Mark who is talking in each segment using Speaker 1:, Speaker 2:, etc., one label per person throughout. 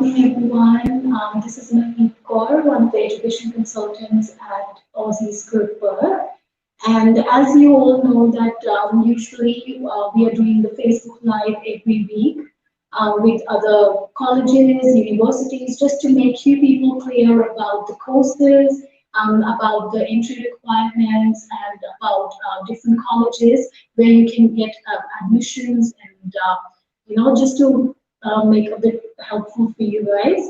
Speaker 1: evening, everyone. This is Mahit Kaur, one of the education consultants at Aussizz Group. And as you all know that usually we are doing the Facebook Live every week with other colleges, universities, just to make you people clear about the courses, about the entry requirements, and about different colleges where you can get admissions and just to make a bit helpful for you guys.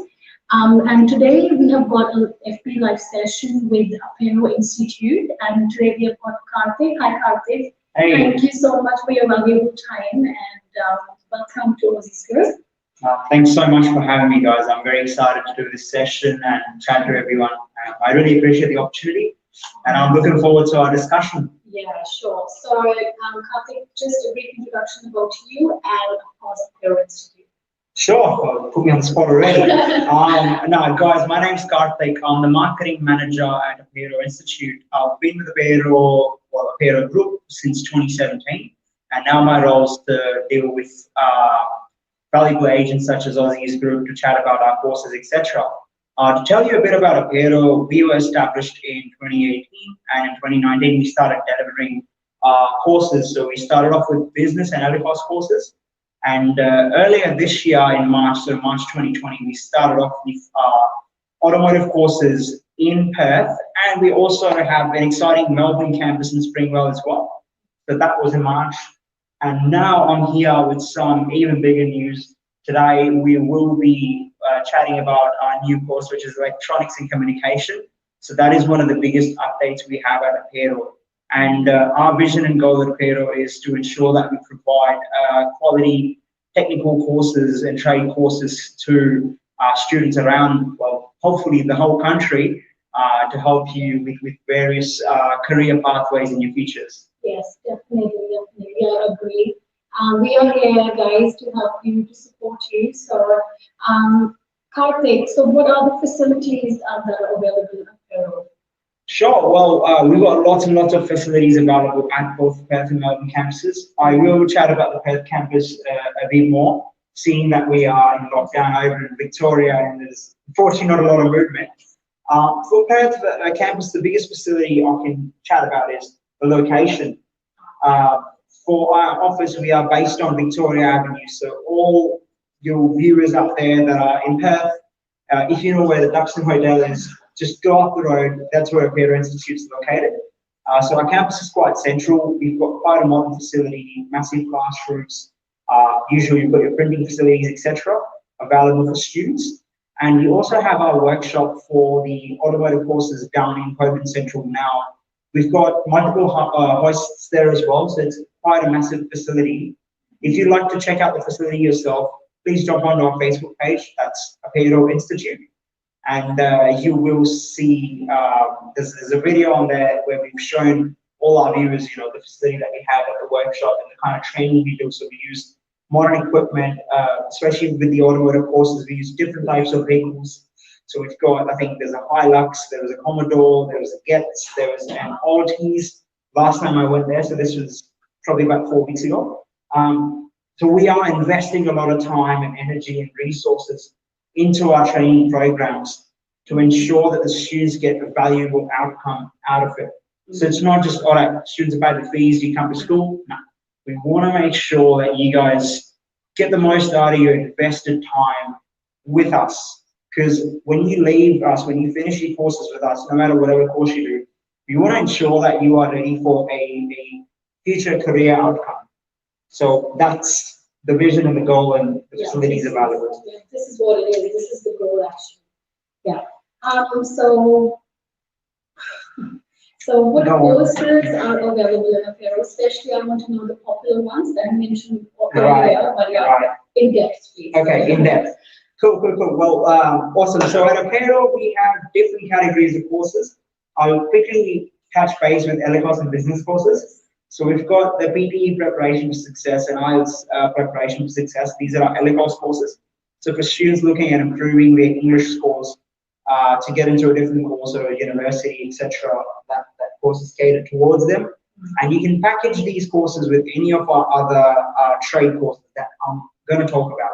Speaker 1: And today we have got a FP Live session with Apeiro Institute, and today we have got Kartik. Hi, Kartik.
Speaker 2: Hey.
Speaker 1: Thank you so much for your valuable time, and welcome to Aussizz Group.
Speaker 2: Thanks so much for having me, guys. I'm very excited to do this session and chat to everyone. I really appreciate the opportunity, and I'm looking forward to our discussion.
Speaker 1: Yeah, sure. So, Kartik, just a brief introduction about you and, of course, Apeiro Institute.
Speaker 2: Sure, put me on the spot already. No, guys, my name's Kartik. I'm the marketing manager at Apeiro Institute. I've been with Apeiro Group since 2017, and now my role is to deal with valuable agents such as Aussizz Group to chat about our courses, etc. To tell you a bit about Apeiro, we were established in 2018, and in 2019 we started delivering courses. So we started off with business and early course courses. And earlier this year in March, so March 2020, we started off with automotive courses in Perth, and we also have an exciting Melbourne campus in Springwell as well. So that was in March. And now I'm here with some even bigger news. Today we will be chatting about our new course, which is electronics and communication. So that is one of the biggest updates we have at Apeiro. And our vision and goal at Apeiro is to ensure that we provide quality technical courses and trade courses to students around, well, hopefully the whole country, to help you with various career pathways in your futures.
Speaker 1: Yes, definitely, I agree. We are here, guys, to help you, to support you. So, Kartik, so what are the facilities that are available at Apeiro?
Speaker 2: Sure. Well, we've got lots and lots of facilities available at both Perth and Melbourne campuses. I will chat about the Perth campus a bit more, seeing that we are in lockdown over in Victoria and there's unfortunately not a lot of movement. For Perth campus, the biggest facility I can chat about is the location. For our office, we are based on Victoria Avenue. So all your viewers up there that are in Perth, if you know where the Duxton Hotel is, just go up the road. That's where Apeiro Institute is located. So our campus is quite central. We've got quite a modern facility, massive classrooms. Usually you've got your printing facilities, etc., available for students. And you also have our workshop for the automotive courses down in Perth Central now. We've got multiple hoists there as well, so it's quite a massive facility. If you'd like to check out the facility yourself, please jump onto our Facebook page. That's Apeiro Institute. And you will see there's a video on there where we've shown all our viewers, the facility that we have at the workshop and the kind of training we do. So we use modern equipment, especially with the automotive courses. We use different types of vehicles. So we've got, I think there's a Hilux, there was a Commodore, there was a Getz, there was an Aussizz. Last time I went there, so this was probably about 4 weeks ago. So we are investing a lot of time and energy and resources into our training programs to ensure that the students get a valuable outcome out of it. So it's not just, all right, students pay the fees, you come to school. No, we want to make sure that you guys get the most out of your invested time with us. Because when you leave us, when you finish your courses with us, no matter whatever course you do, we want to ensure that you are ready for a future career outcome. So that's the vision and the goal and the facilities available.
Speaker 1: Yeah, this is what it is. This is the goal, actually. Yeah. So what courses are available in Apeiro? Especially, I want to know the popular ones that I mentioned earlier, but in depth, please.
Speaker 2: Okay, in depth. Cool. Well, awesome. So at Apeiro, we have different categories of courses. I'll quickly touch base with ELICOS and business courses. So we've got the PTE preparation for success and IELTS preparation for success. These are our ELICOS courses. So for students looking at improving their English scores to get into a different course or a university, etc., that course is catered towards them. And you can package these courses with any of our other trade courses that I'm going to talk about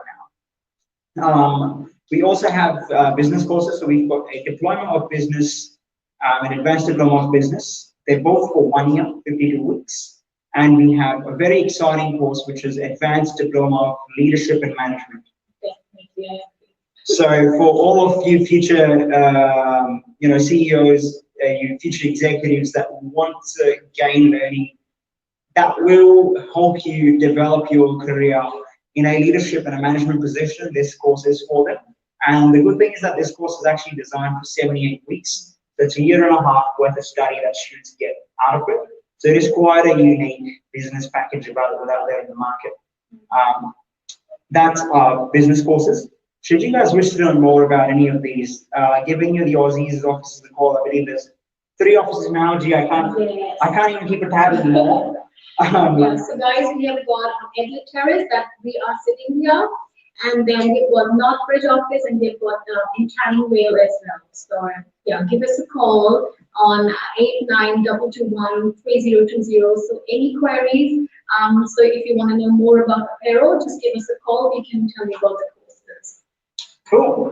Speaker 2: now. We also have business courses. So we've got a diploma of business, an advanced diploma of business. They're both for 1 year, 52 weeks. And we have a very exciting course, which is advanced diploma of leadership and management.
Speaker 1: Definitely.
Speaker 2: So for all of you future, CEOs, you future executives that want to gain learning, that will help you develop your career in a leadership and a management position, this course is for them. And the good thing is that this course is actually designed for 78 weeks. So it's a year and a half worth of study that students get out of it. So it is quite a unique business package available out there in the market. That's our business courses. Should you guys wish to know more about any of these, giving you the Aussizz offices a call. I believe there's 3 offices now. Gee, I can't even keep a tab anymore.
Speaker 1: So guys, we have got Edlet Terrace that we are sitting here, and then we've got Northbridge office, and we've got in Canning Vale as well. So yeah, give us a call on 8922213020. So any queries? So if you want to know more about Apeiro, just give us a call. We can tell you about the courses.
Speaker 2: Cool.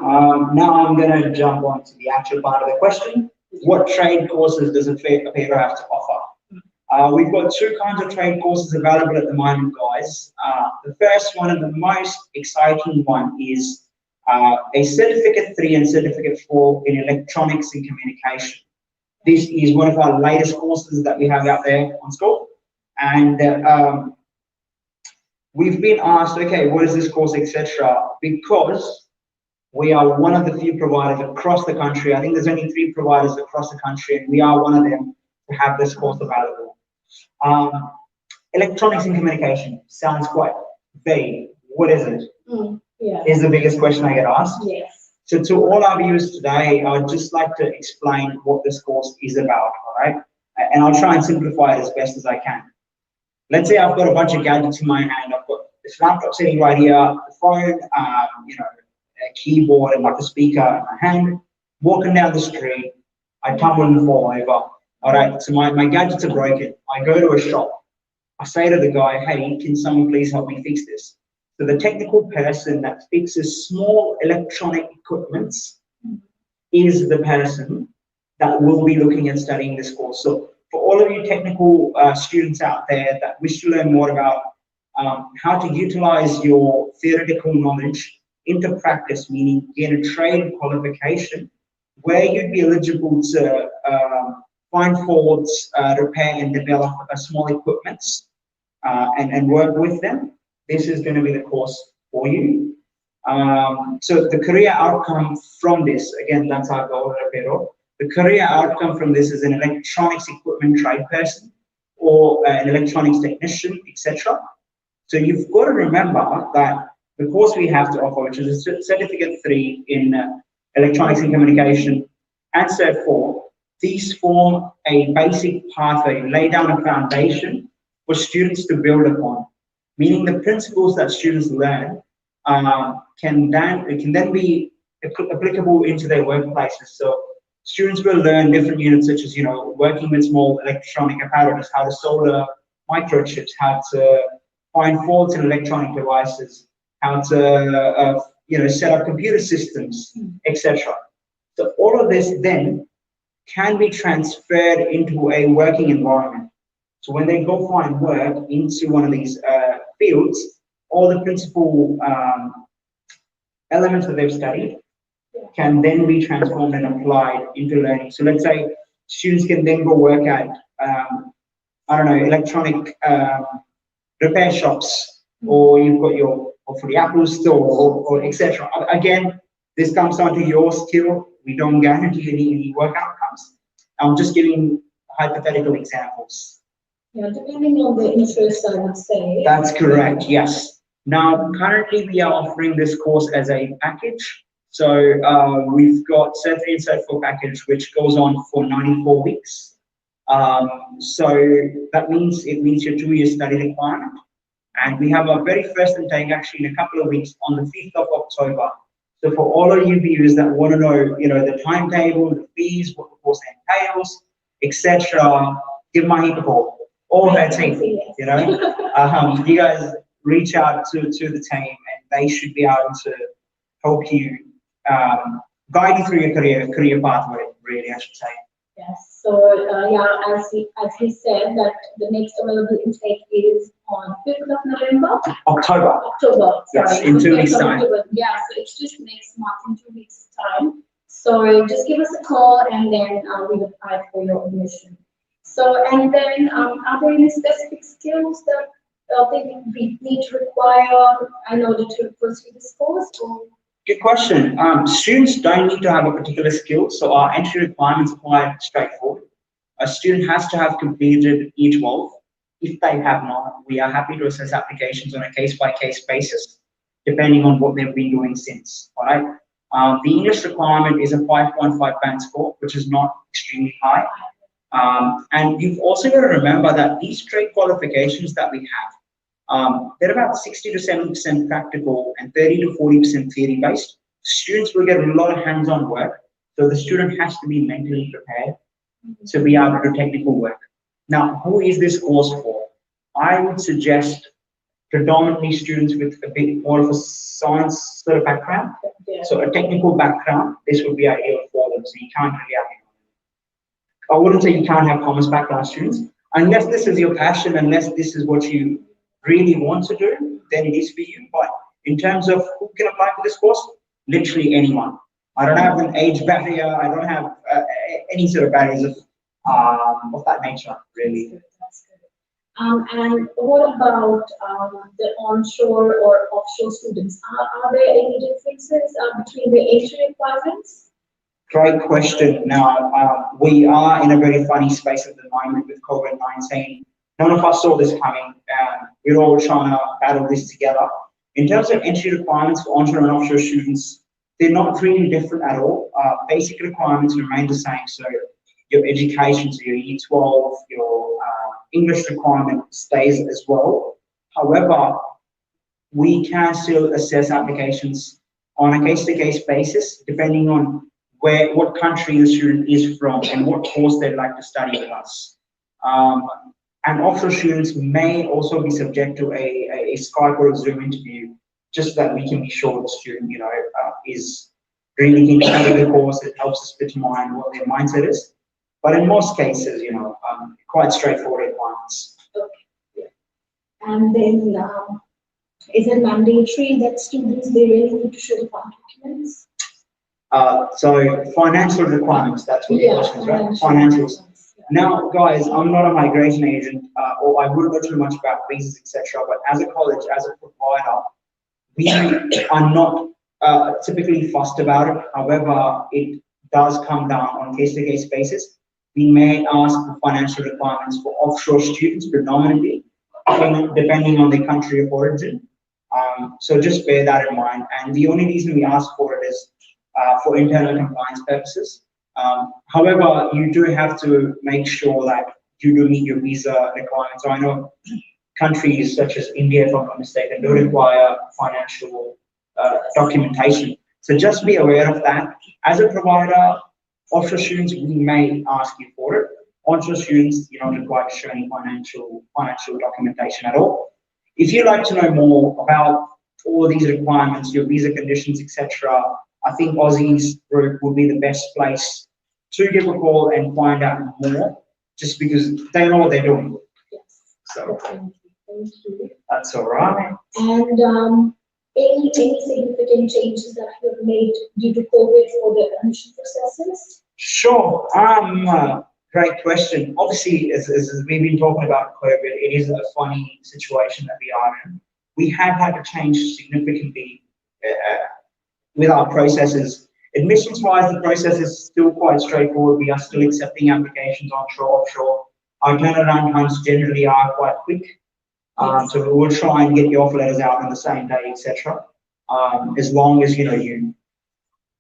Speaker 2: Now I'm going to jump on to the actual part of the question. What trade courses does Apeiro have to offer? We've got 2 kinds of trade courses available at the moment, guys. The first one and the most exciting one is a Certificate 3 and Certificate 4 in Electronics and Communication. This is one of our latest courses that we have out there on school. And we've been asked, okay, what is this course, etc., because we are one of the few providers across the country. I think there's only 3 providers across the country, and we are one of them to have this course available. Electronics and communication sounds quite vague. What is it? Is the biggest question I get asked.
Speaker 1: Yes.
Speaker 2: So to all our viewers today, I would just like to explain what this course is about, all right? And I'll try and simplify it as best as I can. Let's say I've got a bunch of gadgets in my hand. I've got this laptop sitting right here, the phone, a keyboard and like a speaker in my hand. Walking down the street, I tumble and fall over. All right, so my gadgets are broken. I go to a shop. I say to the guy, hey, can someone please help me fix this? So the technical person that fixes small electronic equipment is the person that will be looking at studying this course. So for all of you technical students out there that wish to learn more about how to utilize your theoretical knowledge into practice, meaning get a trade qualification where you'd be eligible to find faults, repair and develop small equipments and work with them, this is going to be the course for you. So the career outcome from this, again, that's our goal at Apeiro. The career outcome from this is an electronics equipment trade person or an electronics technician, etc. So you've got to remember that the course we have to offer, which is a Certificate 3 in Electronics and Communication and Cert 4, these form a basic pathway, lay down a foundation for students to build upon, meaning the principles that students learn can then be applicable into their workplaces. So students will learn different units such as, working with small electronic apparatus, how to solder microchips, how to find faults in electronic devices, how to set up computer systems, etc. So all of this then can be transferred into a working environment. So when they go find work into one of these fields, all the principal elements that they've studied can then be transformed and applied into learning. So let's say students can then go work at, electronic repair shops, or you've got or for the Apple store, or etc. Again, this comes down to your skill. We don't guarantee any work outcomes. I'm just giving hypothetical examples.
Speaker 1: Yeah, depending on the interest, I would say.
Speaker 2: That's correct, yes. Now, currently we are offering this course as a package. So we've got Cert 3 and Cert 4 package, which goes on for 94 weeks. So that means your 2-year study requirement. And we have our very first intake actually in a couple of weeks on the 5th of October. So for all of you viewers that want to know, the timetable, the fees, what the course entails, etc., give my a call. Or her team, you guys reach out to the team, and they should be able to help you guide you through your career pathway, really, I should say.
Speaker 1: Yes. So yeah, as he said, that the next available intake is on 5th of November.
Speaker 2: October.
Speaker 1: Sorry.
Speaker 2: Yes, in 2 weeks' time.
Speaker 1: Yeah, so it's just next month in 2 weeks' time. So just give us a call and then we'll apply for your admission. So, and then are there any specific skills that we need to require in order to pursue this course? Or?
Speaker 2: Good question. Students don't need to have a particular skill, so our entry requirements are quite straightforward. A student has to have completed E12. If they have not, we are happy to assess applications on a case-by-case basis, depending on what they've been doing since. All right. The English requirement is a 5.5 band score, which is not extremely high. And you've also got to remember that these trade qualifications that we have, they're about 60 to 70% practical and 30 to 40% theory based. Students will get a lot of hands-on work, so the student has to be mentally prepared to be able to do technical work. Now, who is this course for? I would suggest predominantly students with a bit more of a science sort of background.
Speaker 1: Yeah.
Speaker 2: So a technical background, this would be ideal for them. So you can't really have, I wouldn't say you can't have commerce background students, unless this is your passion, unless this is what you really want to do, then it is for you. But in terms of who can apply for this course, literally anyone. I don't have an age barrier. I don't have any sort of barriers of that nature, really.
Speaker 1: That's good. And what about the onshore or offshore students? Are there any differences between the entry requirements?
Speaker 2: Great question. Now, we are in a very funny space at the moment with COVID-19. None of us saw this coming. We're all trying to battle this together. In terms of entry requirements for onshore and offshore students, they're not really different at all. Basic requirements remain the same. So your education, so your E12, your English requirement stays as well. However, we can still assess applications on a case-to-case basis, depending on what country the student is from and what course they'd like to study with us. And offshore students may also be subject to a Skype or a Zoom interview, just so that we can be sure the student, is really keen to study the course. It helps us determine what their mindset is. But in most cases, quite straightforward requirements.
Speaker 1: Okay. Yeah. And then, is it mandatory that students, they really need to show the documents?
Speaker 2: So financial requirements, that's what the question is, right? Financials. Yeah. Now, guys, I'm not a migration agent, or I wouldn't know too much about visas, etc. But as a college, as a provider, we are not typically fussed about it. However, it does come down on case-to-case basis. We may ask for financial requirements for offshore students predominantly, depending on the country of origin. So just bear that in mind. And the only reason we ask for it is for internal compliance purposes. However, you do have to make sure that you do meet your visa requirements. So I know countries such as India, if I'm not mistaken, do require financial documentation. So just be aware of that. As a provider, offshore students, we may ask you for it. Onshore students, you're not required to show any financial documentation at all. If you'd like to know more about all these requirements, your visa conditions, etc., I think Aussizz Group would be the best place to give a call and find out more, just because they know what they're doing.
Speaker 1: Yes.
Speaker 2: So
Speaker 1: thank you.
Speaker 2: That's all right.
Speaker 1: And any significant changes that you have made due to COVID for the admission processes?
Speaker 2: Sure. Great question. Obviously, as we've been talking about COVID, it is a funny situation that we are in. We have had to change significantly with our processes. Admissions-wise, the process is still quite straightforward. We are still accepting applications onshore, offshore. Our turnaround times generally are quite quick. So we will try and get the offer letters out on the same day, etc. As long as you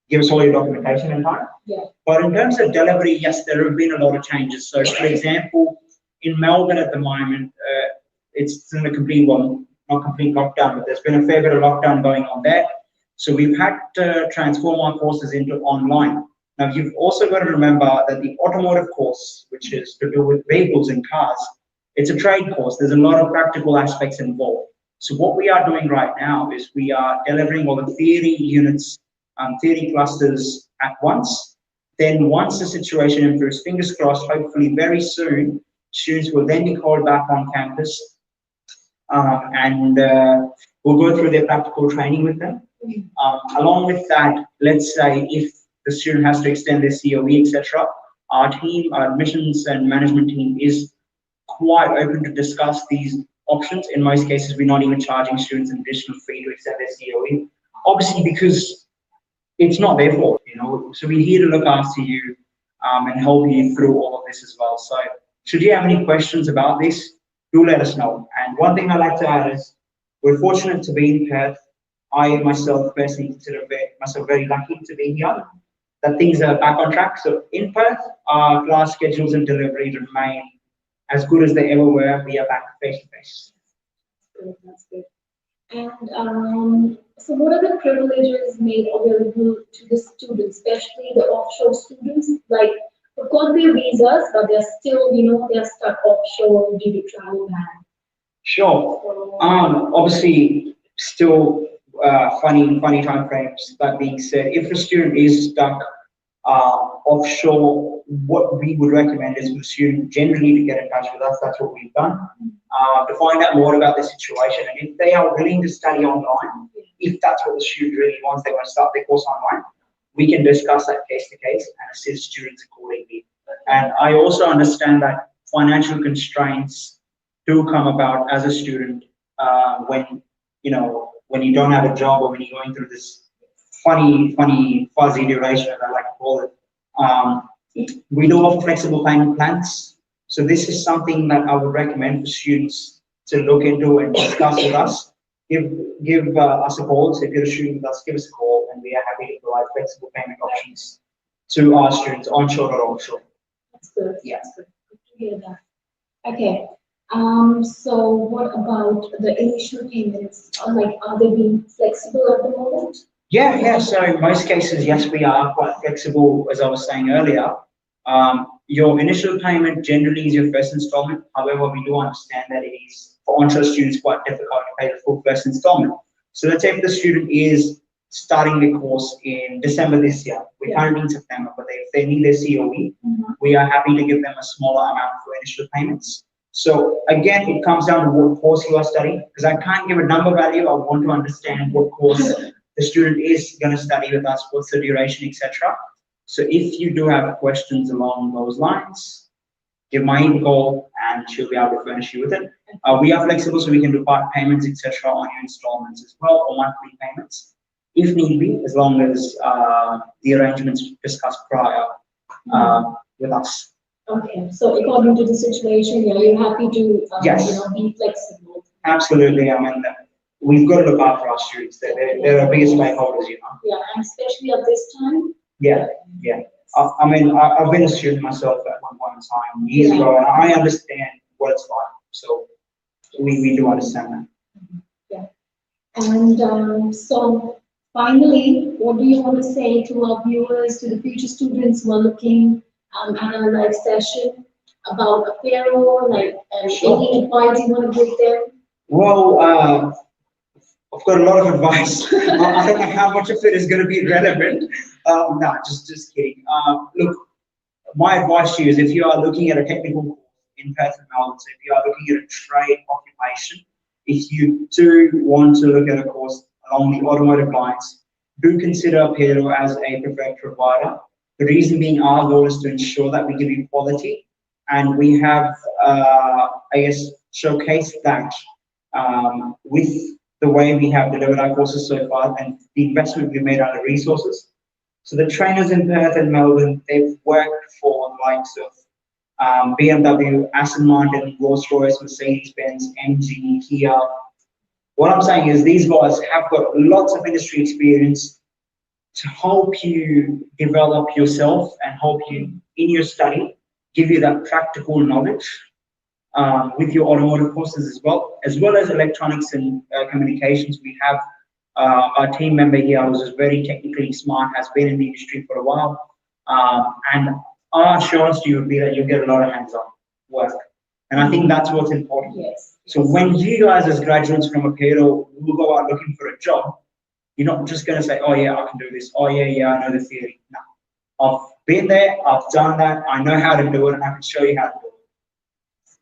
Speaker 2: give us all your documentation in time.
Speaker 1: Yeah.
Speaker 2: But in terms of delivery, yes, there have been a lot of changes. So, for example, in Melbourne at the moment, it's in a complete, well, not complete lockdown, but there's been a fair bit of lockdown going on there. So we've had to transform our courses into online. Now, you've also got to remember that the automotive course, which is to do with vehicles and cars, it's a trade course. There's a lot of practical aspects involved. So what we are doing right now is we are delivering all the theory units theory clusters at once. Then once the situation improves, fingers crossed, hopefully very soon, students will then be called back on campus and we'll go through their practical training with them. Along with that, let's say if the student has to extend their COE, etc., our team, our admissions and management team is quite open to discuss these options. In most cases, we're not even charging students an additional fee to extend their COE, obviously because it's not their fault, you know. So we're here to look after you and help you through all of this as well. So should you have any questions about this, do let us know. And one thing I'd like to add is we're fortunate to be in Perth. I myself personally consider myself very lucky to be here, that things are back on track. So in Perth, our class schedules and delivery remain as good as they ever were. We are back face to face.
Speaker 1: That's good. And so what are the privileges made available to the students, especially the offshore students? Like, of course, they're visas, but they're still, you know, they're stuck offshore due to travel ban.
Speaker 2: Sure.
Speaker 1: So,
Speaker 2: Obviously, still funny time frames. That being said, if a student is stuck offshore, what we would recommend is for the student generally to get in touch with us. That's what we've done to find out more about the situation. And if they are willing to study online, if that's what the student really wants, they want to start their course online, we can discuss that case to case and assist students accordingly. And I also understand that financial constraints do come about as a student when you don't have a job or when you're going through this funny fuzzy duration, as I like to call it. We do offer flexible payment plans. So this is something that I would recommend for students to look into and discuss with us. Give us a call. So if you're a student with us, give us a call, and we are happy to provide flexible payment options to our students, onshore or offshore.
Speaker 1: That's good. Yeah. That's good. Good to hear that. Okay. So what about the initial payments? Are they being flexible at the moment?
Speaker 2: Yeah. So in most cases, yes, we are quite flexible, as I was saying earlier. Your initial payment generally is your first installment. However, we do understand that it is for onshore students quite difficult to pay the full first installment. So let's say if the student is starting the course in December this year, we're currently in September, but if they need their COE, we are happy to give them a smaller amount for initial payments. So again, it comes down to what course you are studying, because I can't give a number value. I want to understand what course the student is going to study with us, what's the duration, etc. So if you do have questions along those lines, give Mahin a call and she'll be able to furnish you with it. We are flexible, so we can do part payments, etc. on your installments as well, or monthly payments, if need be, as long as the arrangements discussed prior with us.
Speaker 1: Okay, so according to the situation, you're happy to be flexible.
Speaker 2: Absolutely. I mean, we've got to look after our students. They're our biggest stakeholders, you know.
Speaker 1: Yeah, and especially at this time.
Speaker 2: Yeah. I mean, I've been a student myself at one point in time, years ago, and I understand what it's like. So we do understand that.
Speaker 1: Yeah. And so finally, what do you want to say to our viewers, to the future students who are looking at our live session about Apeiro, any advice you want to give them?
Speaker 2: Well, I've got a lot of advice. I don't know how much of it is going to be relevant. No, just kidding. Look, my advice to you is if you are looking at a technical course in Perth and Melbourne, so if you are looking at a trade occupation, if you do want to look at a course along the automotive lines, do consider Apeiro as a preferred provider. The reason being, our goal is to ensure that we give you quality, and we have, showcased that with the way we have delivered our courses so far and the investment we made on the resources. So the trainers in Perth and Melbourne, they've worked for the likes of BMW, Aston Martin, Rolls-Royce, Mercedes-Benz, MG, Kia. What I'm saying is these guys have got lots of industry experience to help you develop yourself and help you in your study, give you that practical knowledge with your automotive courses as well as electronics and communications. We have our team member here who's very technically smart, has been in the industry for a while, and our assurance to you would be that you'll get a lot of hands-on work. And I think that's what's important.
Speaker 1: Yes.
Speaker 2: So when you guys as graduates from Apeiro will go out looking for a job, You're not just going to say, oh yeah, I can do this. Oh yeah, I know the theory. No. I've been there, I've done that, I know how to do it, and I can show you how to do it.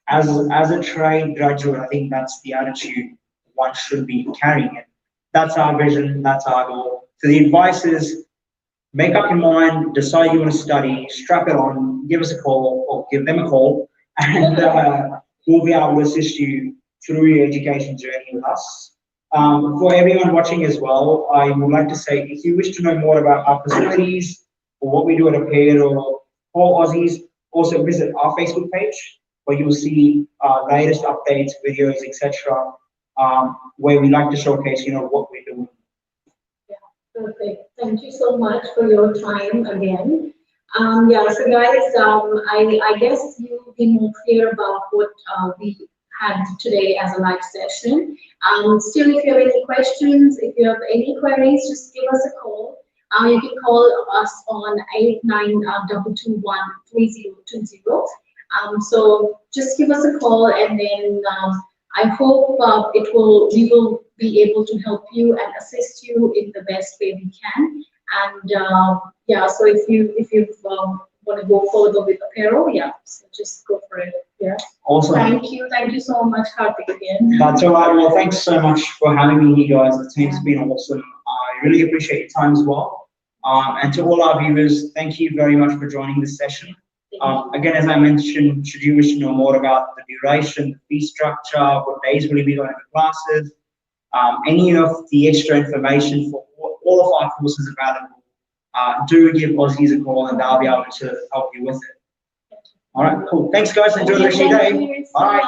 Speaker 2: As a trade graduate, I think that's the attitude one should be carrying it. That's our vision, that's our goal. So the advice is, make up your mind, decide you want to study, strap it on, give us a call, or give them a call, and we'll be able to assist you through your education journey with us. For everyone watching as well, I would like to say, if you wish to know more about our facilities, or what we do at Apeiro or Aussizz, also visit our Facebook page, where you'll see our latest updates, videos, etc., where we like to showcase, what we're doing.
Speaker 1: Yeah, perfect. Thank you so much for your time again. Yeah, so guys, I guess you'll be more clear about what we had today as a live session. Still, if you have any questions, if you have any queries, just give us a call. You can call us on 8922213020. So just give us a call, and then I hope we will be able to help you and assist you in the best way we can. And yeah, so if you want to go further with Apeiro, yeah, so just go for it. Yeah.
Speaker 2: Awesome.
Speaker 1: Thank you so much, Kartik, again.
Speaker 2: That's all right. Well, thanks so much for having me here, guys. The team's been awesome. I really appreciate your time as well. And to all our viewers, thank you very much for joining this session. Again, as I mentioned, should you wish to know more about the duration, the fee structure, what days will you be going to classes, any of the extra information for all of our courses available, do give Aussizz a call and they'll be able to help you with it. All right, cool. Thanks, guys. Enjoy the rest of your day. Bye.